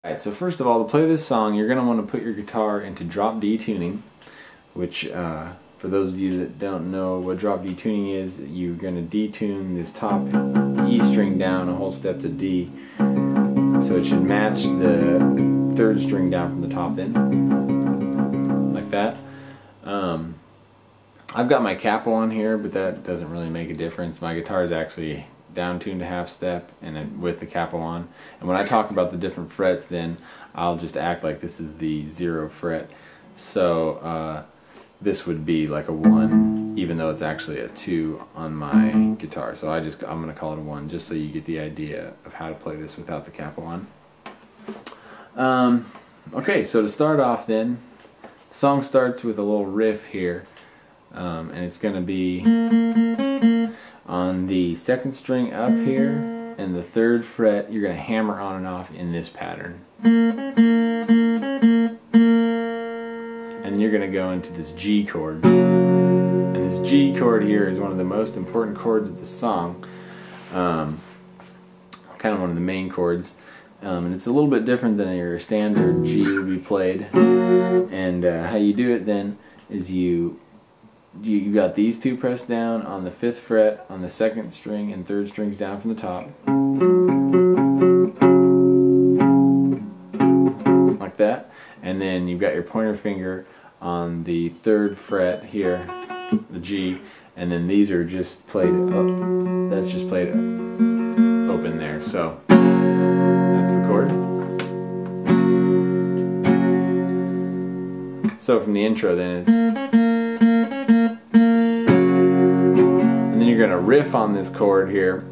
Alright, so first of all, to play this song, you're going to want to put your guitar into drop D tuning, which, for those of you that don't know what drop D tuning is, you're going to detune this top E string down a whole step to D, so it should match the third string down from the top then, like that. I've got my capo on here, but that doesn't really make a difference. My guitar is actually down tuned a half step and with the capo on, and when I talk about the different frets, then I'll just act like this is the 0 fret, so this would be like a 1 even though it's actually a 2 on my guitar, so I'm going to call it a 1 just so you get the idea of how to play this without the capo on. Okay, so to start off then, the song starts with a little riff here, and it's going to be on the 2nd string up here, and the 3rd fret you're going to hammer on and off in this pattern. And then you're going to go into this G chord. And this G chord here is one of the most important chords of the song. Kind of one of the main chords. And it's a little bit different than your standard G would be played. And how you do it then is you got these two pressed down on the 5th fret on the 2nd string and 3rd strings down from the top, like that, and then you've got your pointer finger on the 3rd fret here, the G, and then these are just played up, that's just played open there, so that's the chord. So from the intro then it's, you're going to riff on this chord here,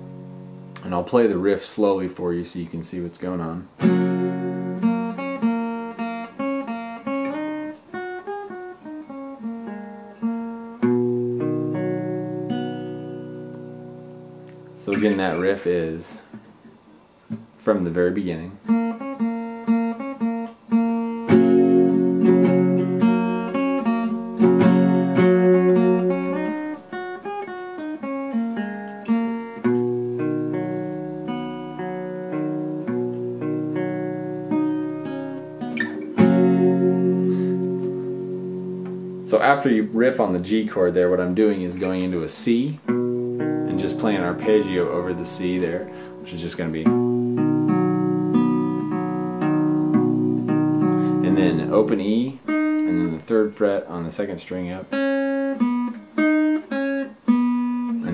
and I'll play the riff slowly for you so you can see what's going on. So again, that riff is from the very beginning. So after you riff on the G chord there, what I'm doing is going into a C and just playing arpeggio over the C there, which is just going to be, and then open E, and then the 3rd fret on the 2nd string up, and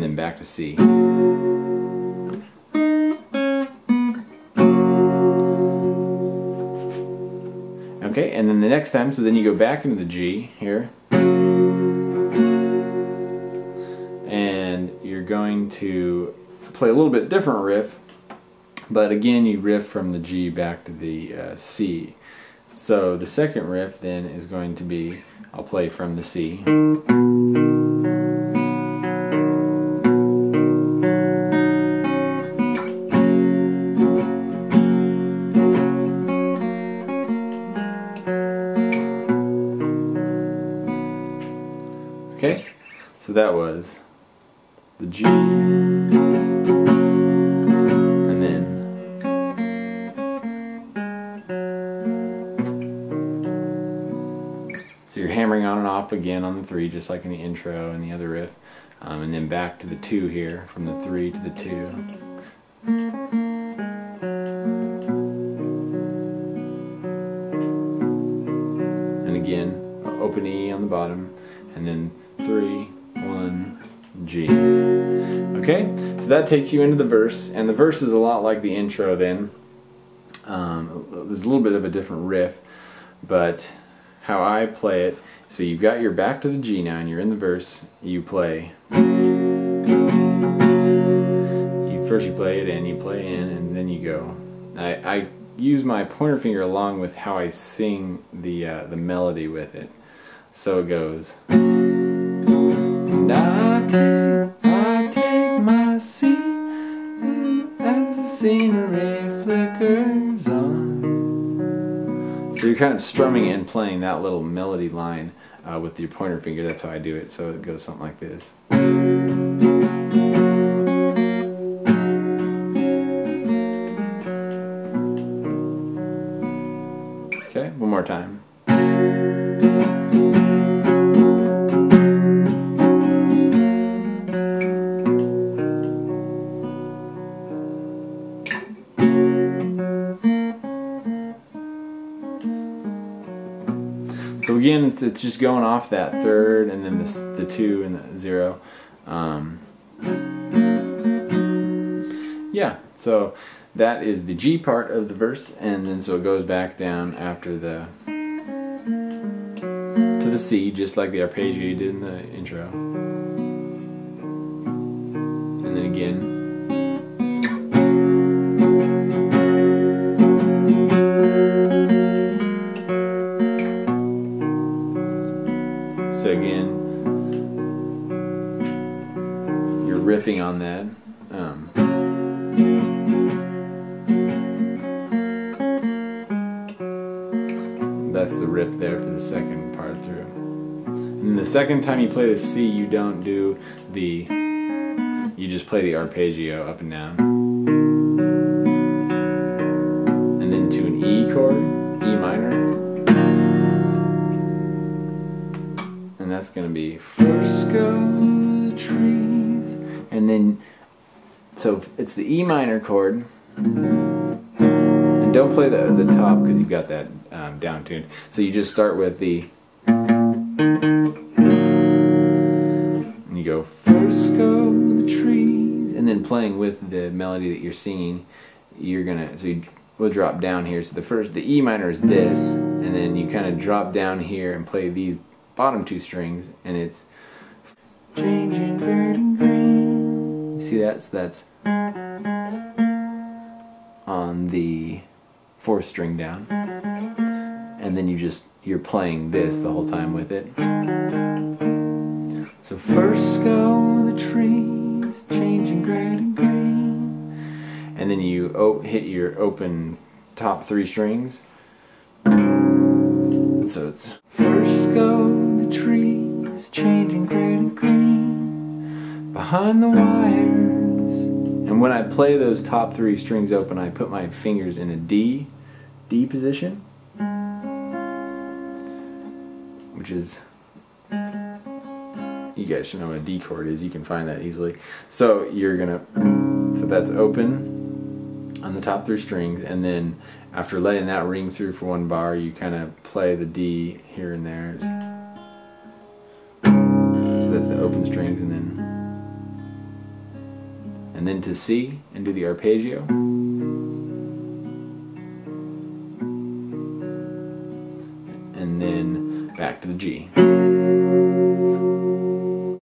then back to C. Okay, and then the next time, so then you go back into the G here, and you're going to play a little bit different riff, but again you riff from the G back to the C. So the 2nd riff then is going to be, I'll play from the C. Okay, so that was the G, and then so you're hammering on and off again on the 3 just like in the intro and the other riff, and then back to the 2 here, from the 3 to the 2. And again, open E on the bottom, and then 3, 1, G. Okay, so that takes you into the verse, and the verse is a lot like the intro then. There's a little bit of a different riff, but how I play it, so you've got your back to the G now and you're in the verse, you play. First you play it in, you play in, and then you go. I use my pointer finger along with how I sing the melody with it. So it goes. And I take my seat as the scenery flickers on. So you're kind of strumming and playing that little melody line with your pointer finger. That's how I do it. So it goes something like this. Okay, one more time. So again, it's just going off that third, and then the 2 and the 0. Yeah, so that is the G part of the verse, and then so it goes back down after to the C, just like the arpeggio you did in the intro. And then again. So again, you're riffing on that. That's the riff there for the second part through. And the second time you play the C, you don't do the, you just play the arpeggio up and down. And then to an E chord, E minor. And that's going to be first go the trees, and then so it's the E minor chord, and don't play the top because you've got that down tuned. So you just start with the, and you go first go the trees, and then playing with the melody that you're singing, you're gonna, so we'll drop down here. So the E minor is this, and then you kind of drop down here and play these bottom 2 strings, and it's changing red and green. You see that? So that's on the 4th string down, and then you're playing this the whole time with it. So first go the trees, changing red and green, and then you hit your open top 3 strings. So it's first go the trees, changing gray and green, behind the wires. And when I play those top 3 strings open, I put my fingers in a D position, which is, you guys should know what a D chord is. You can find that easily. So you're gonna, so that's open on the top 3 strings, and then after letting that ring through for 1 bar, you kind of play the D here and there. So that's the open strings, and then to C and do the arpeggio. And then back to the G.